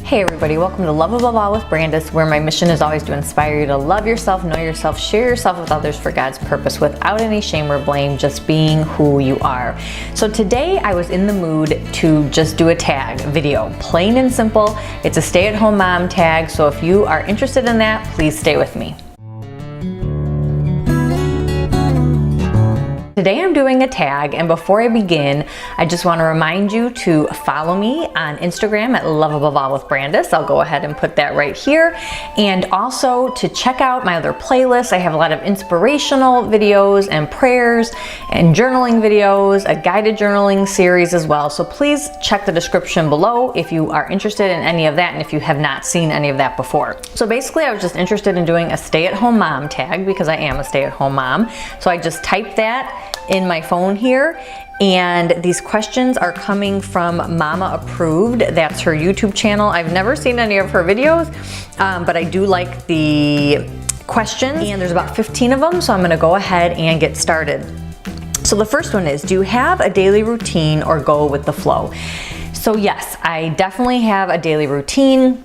Hey everybody, welcome to Love Above All with Brandis, where my mission is always to inspire you to love yourself, know yourself, share yourself with others for God's purpose without any shame or blame, just being who you are. So today I was in the mood to just do a tag video, plain and simple. It's a stay-at-home mom tag, so if you are interested in that, please stay with me. Today I'm doing a tag, and before I begin, I just want to remind you to follow me on Instagram at Love Above All with Brandis. I'll go ahead and put that right here. And also to check out my other playlists. I have a lot of inspirational videos and prayers and journaling videos, a guided journaling series as well. So please check the description below if you are interested in any of that and if you have not seen any of that before. So basically I was just interested in doing a stay-at-home mom tag because I am a stay-at-home mom. So I just typed that in my phone here, and these questions are coming from Mama Approved. That's her YouTube channel. I've never seen any of her videos, but I do like the questions, and there's about 15 of them, so I'm gonna go ahead and get started. So the first one is, do you have a daily routine or go with the flow? So yes, I definitely have a daily routine.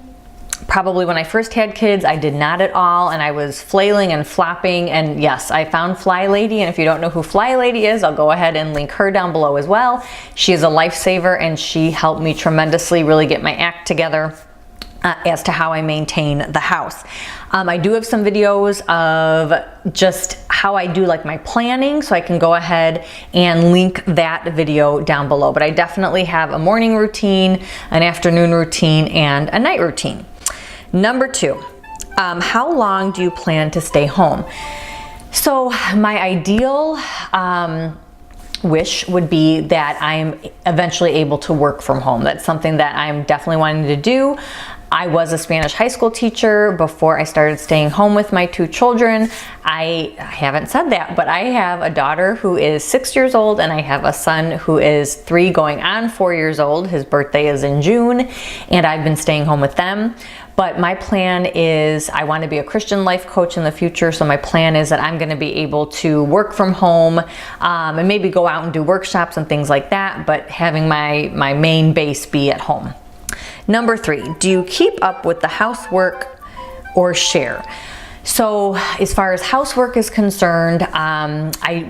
Probably when I first had kids, I did not at all, and I was flailing and flopping, and yes, I found Fly Lady, and if you don't know who Fly Lady is, I'll go ahead and link her down below as well. She is a lifesaver, and she helped me tremendously really get my act together as to how I maintain the house. I do have some videos of just how I do like my planning, so I can go ahead and link that video down below, but I definitely have a morning routine, an afternoon routine, and a night routine. Number two, how long do you plan to stay home? So my ideal wish would be that I'm eventually able to work from home. That's something that I'm definitely wanting to do. I was a Spanish high school teacher before I started staying home with my two children. I haven't said that, but I have a daughter who is 6 years old, and I have a son who is 3 going on 4 years old. His birthday is in June, and I've been staying home with them. But my plan is I want to be a Christian life coach in the future, so my plan is that I'm going to be able to work from home and maybe go out and do workshops and things like that, but having my main base be at home. Number 3, do you keep up with the housework or share? So as far as housework is concerned,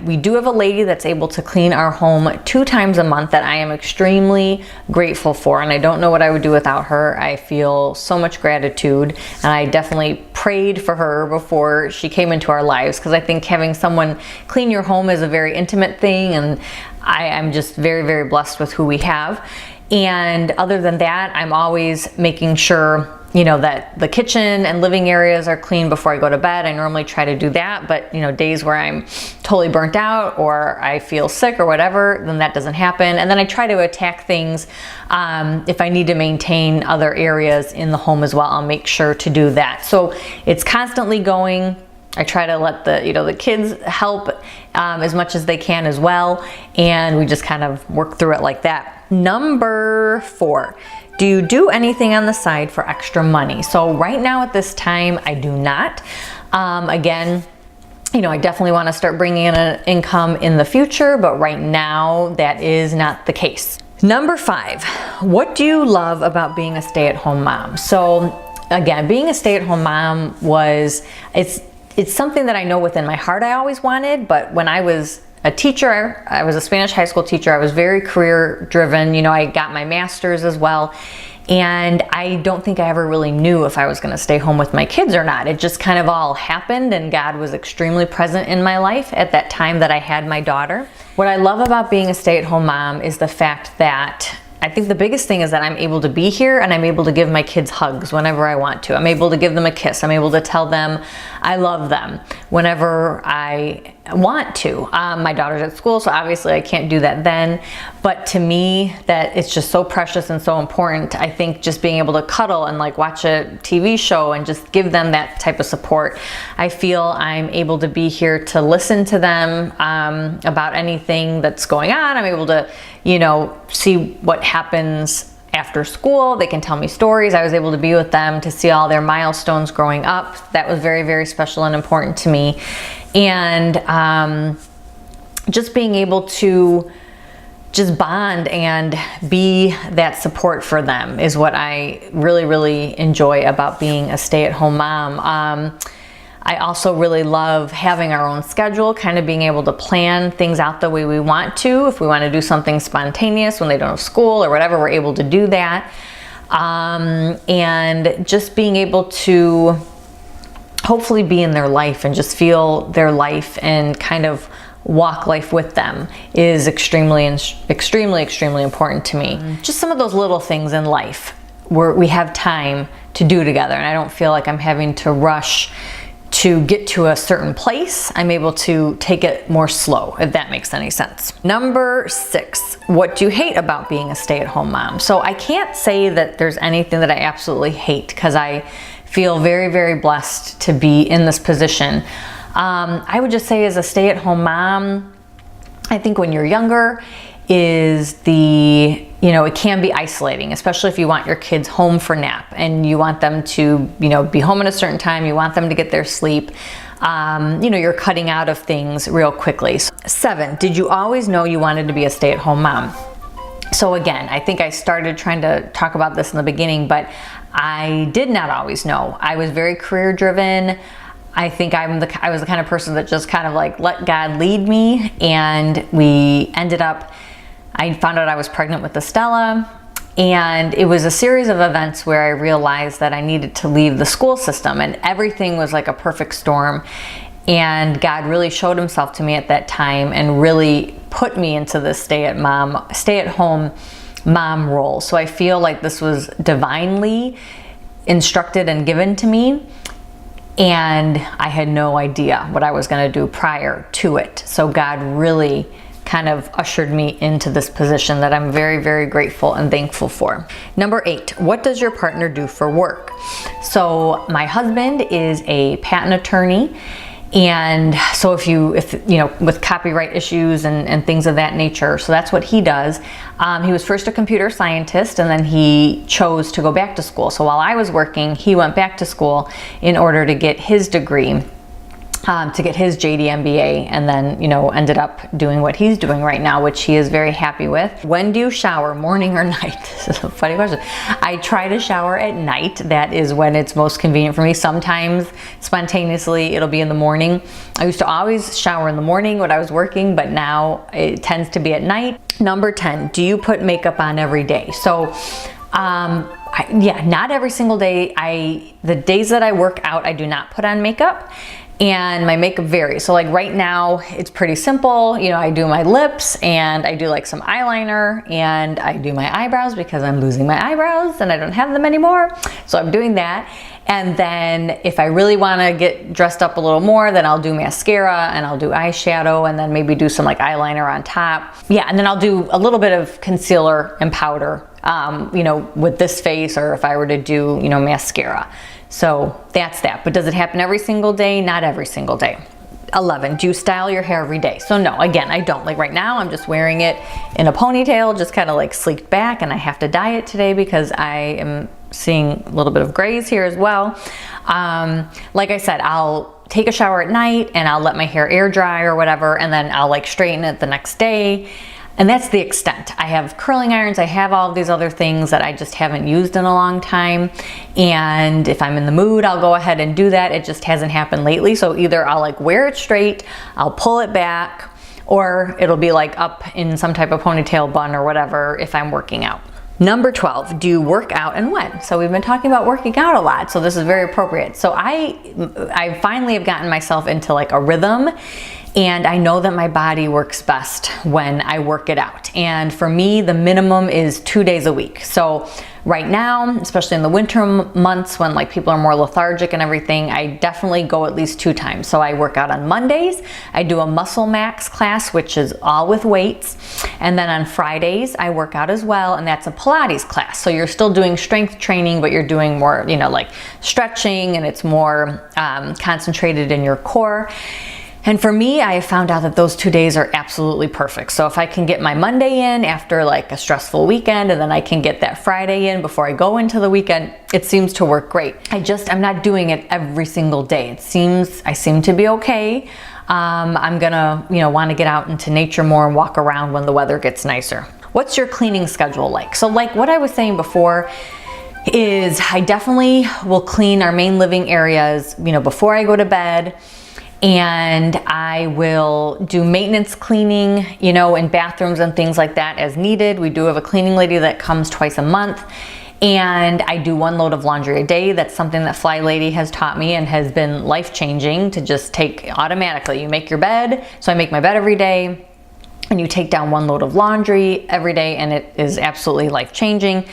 we do have a lady that's able to clean our home 2 times a month that I am extremely grateful for, and I don't know what I would do without her. I feel so much gratitude, and I definitely prayed for her before she came into our lives, because I think having someone clean your home is a very intimate thing, and I'm just very, very blessed with who we have. And other than that, I'm always making sure that the kitchen and living areas are clean before I go to bed. I normally try to do that, but days where I'm totally burnt out or I feel sick or whatever, then that doesn't happen. And then I try to attack things if I need to maintain other areas in the home as well. I'll make sure to do that. So it's constantly going. I try to let the kids help as much as they can as well, and we just kind of work through it like that. Number 4, do you do anything on the side for extra money? So right now at this time, I do not. Again, I definitely want to start bringing in an income in the future, but right now that is not the case. Number 5, what do you love about being a stay-at-home mom? So again, being a stay-at-home mom it's something that I know within my heart I always wanted, but when I was a teacher, I was a Spanish high school teacher, I was very career driven. I got my master's as well, and I don't think I ever really knew if I was going to stay home with my kids or not. It just kind of all happened, and God was extremely present in my life at that time that I had my daughter. What I love about being a stay-at-home mom is the fact that I think the biggest thing is that I'm able to be here, and I'm able to give my kids hugs whenever I want to. I'm able to give them a kiss. I'm able to tell them I love them whenever I want to. My daughter's at school, so obviously I can't do that then. But to me, that it's just so precious and so important. I think just being able to cuddle and watch a TV show and just give them that type of support. I feel I'm able to be here to listen to them about anything that's going on. I'm able to, see what happens after school. They can tell me stories. I was able to be with them to see all their milestones growing up. That was very, very special and important to me. And just being able to just bond and be that support for them is what I really, really enjoy about being a stay-at-home mom. I also really love having our own schedule, kind of being able to plan things out the way we want to. If we want to do something spontaneous when they don't have school or whatever, we're able to do that. And just being able to hopefully be in their life and just feel their life and kind of walk life with them is extremely important to me. Just some of those little things in life where we have time to do together, and I don't feel like I'm having to rush to get to a certain place. I'm able to take it more slow, if that makes any sense. Number 6, what do you hate about being a stay-at-home mom? So I can't say that there's anything that I absolutely hate, because I feel very, very blessed to be in this position. I would just say as a stay-at-home mom, I think when you're younger is it can be isolating, especially if you want your kids home for nap and you want them to, be home at a certain time, you want them to get their sleep. You're cutting out of things real quickly. 7, did you always know you wanted to be a stay-at-home mom? So again, I think I started trying to talk about this in the beginning, but I did not always know. I was very career driven. I think I was the kind of person that just kind of like let God lead me, and I found out I was pregnant with Estella, and it was a series of events where I realized that I needed to leave the school system, and everything was like a perfect storm. And God really showed himself to me at that time and really put me into this stay-at-home mom role. So I feel like this was divinely instructed and given to me, and I had no idea what I was going to do prior to it. So God really kind of ushered me into this position that I'm very, very grateful and thankful for. Number 8, what does your partner do for work? So my husband is a patent attorney, and so if with copyright issues and things of that nature, so that's what he does. He was first a computer scientist, and then he chose to go back to school. So while I was working, he went back to school in order to get his degree, to get his JD MBA, and then ended up doing what he's doing right now, which he is very happy with. When do you shower, morning or night? This is a funny question. I try to shower at night. That is when it's most convenient for me. Sometimes spontaneously it'll be in the morning. I used to always shower in the morning when I was working, but now it tends to be at night. Number 10, do you put makeup on every day? So not every single day. The days that I work out, I do not put on makeup. And my makeup varies. So like right now, it's pretty simple. I do my lips, and I do like some eyeliner, and I do my eyebrows because I'm losing my eyebrows and I don't have them anymore. So I'm doing that. And then if I really want to get dressed up a little more, then I'll do mascara and I'll do eyeshadow, and then maybe do some like eyeliner on top. Yeah, and then I'll do a little bit of concealer and powder, with this face, or if I were to do, mascara. So that's that. But does it happen every single day? Not every single day. 11, do you style your hair every day? So no, again, I don't. Like right now, I'm just wearing it in a ponytail, just kind of like sleeked back, and I have to dye it today because I am seeing a little bit of grays here as well. Like I said, I'll take a shower at night and I'll let my hair air dry or whatever, and then I'll like straighten it the next day. And that's the extent. I have curling irons, I have all of these other things that I just haven't used in a long time. And if I'm in the mood, I'll go ahead and do that. It just hasn't happened lately. So either I'll like wear it straight, I'll pull it back, or it'll be like up in some type of ponytail bun or whatever if I'm working out. Number 12, do you work out and when? So we've been talking about working out a lot, so this is very appropriate. So I finally have gotten myself into like a rhythm, and I know that my body works best when I work it out. And for me, the minimum is 2 days a week. So right now, especially in the winter months when like people are more lethargic and everything, I definitely go at least 2 times. So I work out on Mondays, I do a muscle max class, which is all with weights. And then on Fridays, I work out as well, and that's a Pilates class. So you're still doing strength training, but you're doing more, like stretching, and it's more concentrated in your core. And for me, I have found out that those 2 days are absolutely perfect. So if I can get my Monday in after like a stressful weekend, and then I can get that Friday in before I go into the weekend, it seems to work great. I'm not doing it every single day. I seem to be okay. I'm gonna, want to get out into nature more and walk around when the weather gets nicer. What's your cleaning schedule like? So like what I was saying before is I definitely will clean our main living areas, before I go to bed. And I will do maintenance cleaning, in bathrooms and things like that as needed. We do have a cleaning lady that comes twice a month. And I do 1 load of laundry a day. That's something that Fly Lady has taught me and has been life-changing to just take automatically. You make your bed, so I make my bed every day, and you take down 1 load of laundry every day, and it is absolutely life-changing.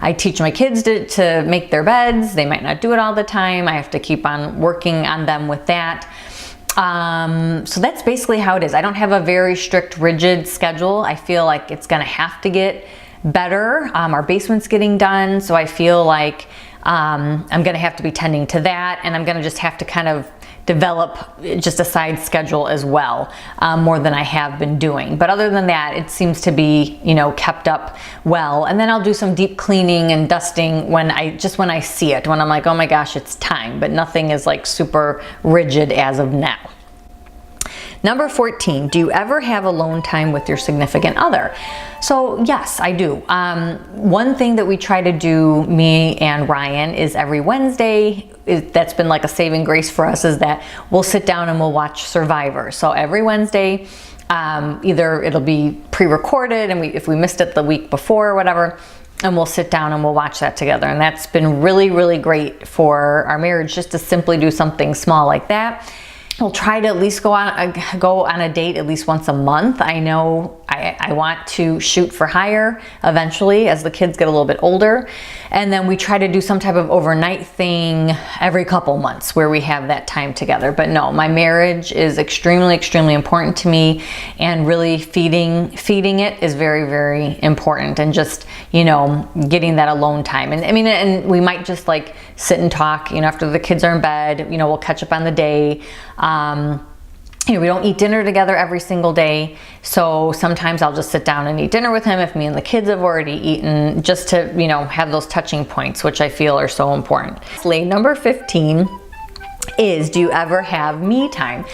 I teach my kids to make their beds. They might not do it all the time. I have to keep on working on them with that. So that's basically how it is. I don't have a very strict, rigid schedule. I feel like it's gonna have to get better. Our basement's getting done, so I feel like I'm gonna have to be tending to that, and I'm gonna just have to kind of develop just a side schedule as well, more than I have been doing. But other than that, it seems to be, kept up well. And then I'll do some deep cleaning and dusting when I see it, when I'm like, oh my gosh, it's time, but nothing is like super rigid as of now. Number 14, do you ever have alone time with your significant other? So yes, I do. One thing that we try to do, me and Ryan, is every Wednesday, that's been like a saving grace for us, is that we'll sit down and we'll watch Survivor. So every Wednesday, either it'll be pre-recorded, and if we missed it the week before or whatever, and we'll sit down and we'll watch that together. And that's been really, really great for our marriage, just to simply do something small like that. We'll try to at least go on a date at least once a month. I know I want to shoot for higher eventually as the kids get a little bit older. And then we try to do some type of overnight thing every couple months where we have that time together. But no, my marriage is extremely, extremely important to me, and really feeding it is very, very important. And just, getting that alone time. And I mean, and we might just like sit and talk, after the kids are in bed, we'll catch up on the day. We don't eat dinner together every single day, so sometimes I'll just sit down and eat dinner with him if me and the kids have already eaten, just to, have those touching points, which I feel are so important. Lastly, number 15 is, do you ever have me time?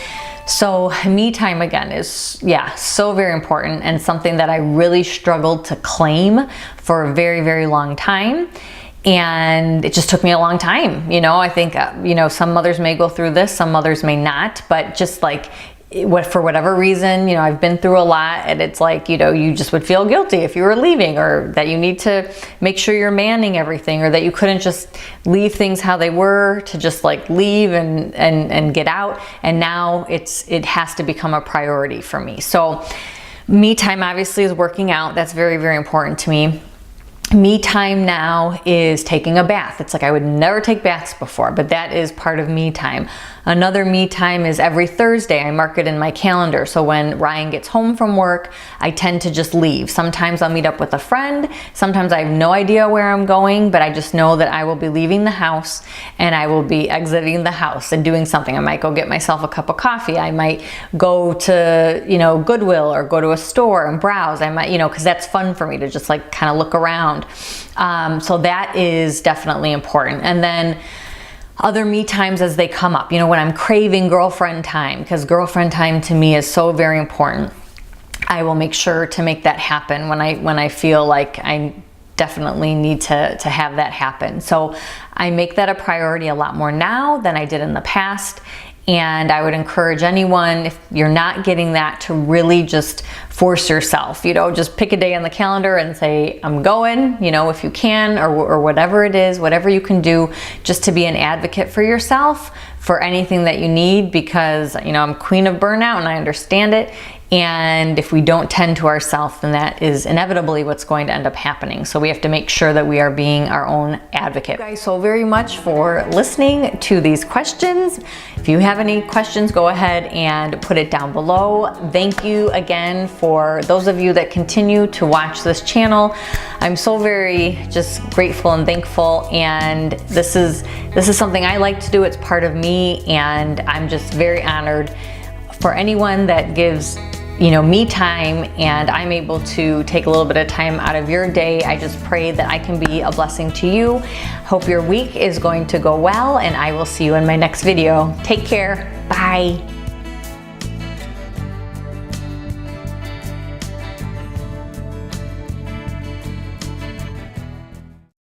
So me time, again, is, so very important, and something that I really struggled to claim for a very, very long time. And it just took me a long time. I think, some mothers may go through this, some mothers may not, but just like, for whatever reason, I've been through a lot, and it's like, you just would feel guilty if you were leaving, or that you need to make sure you're manning everything, or that you couldn't just leave things how they were, to just like leave and get out. And now it has to become a priority for me. So me time obviously is working out. That's very, very important to me. Me time now is taking a bath. It's like I would never take baths before, but that is part of me time. Another me time is every Thursday. I mark it in my calendar. So when Ryan gets home from work, I tend to just leave. Sometimes I'll meet up with a friend. Sometimes I have no idea where I'm going, but I just know that I will be leaving the house, and I will be exiting the house and doing something. I might go get myself a cup of coffee. I might go to, Goodwill, or go to a store and browse. I might, because that's fun for me to just like kind of look around. So that is definitely important. And then other me times as they come up, when I'm craving girlfriend time, because girlfriend time to me is so very important, I will make sure to make that happen when I feel like I definitely need to have that happen. So I make that a priority a lot more now than I did in the past. And I would encourage anyone, if you're not getting that, to really just force yourself, just pick a day on the calendar and say, I'm going, if you can, or whatever it is, whatever you can do, just to be an advocate for yourself, for anything that you need, because, I'm queen of burnout and I understand it. And if we don't tend to ourselves, then that is inevitably what's going to end up happening. So we have to make sure that we are being our own advocate. Thank you guys so very much for listening to these questions. If you have any questions, go ahead and put it down below. Thank you again for those of you that continue to watch this channel. I'm so very just grateful and thankful. And this is something I like to do. It's part of me, and I'm just very honored for anyone that gives me time, and I'm able to take a little bit of time out of your day. I just pray that I can be a blessing to you. Hope your week is going to go well, and I will see you in my next video. Take care. Bye.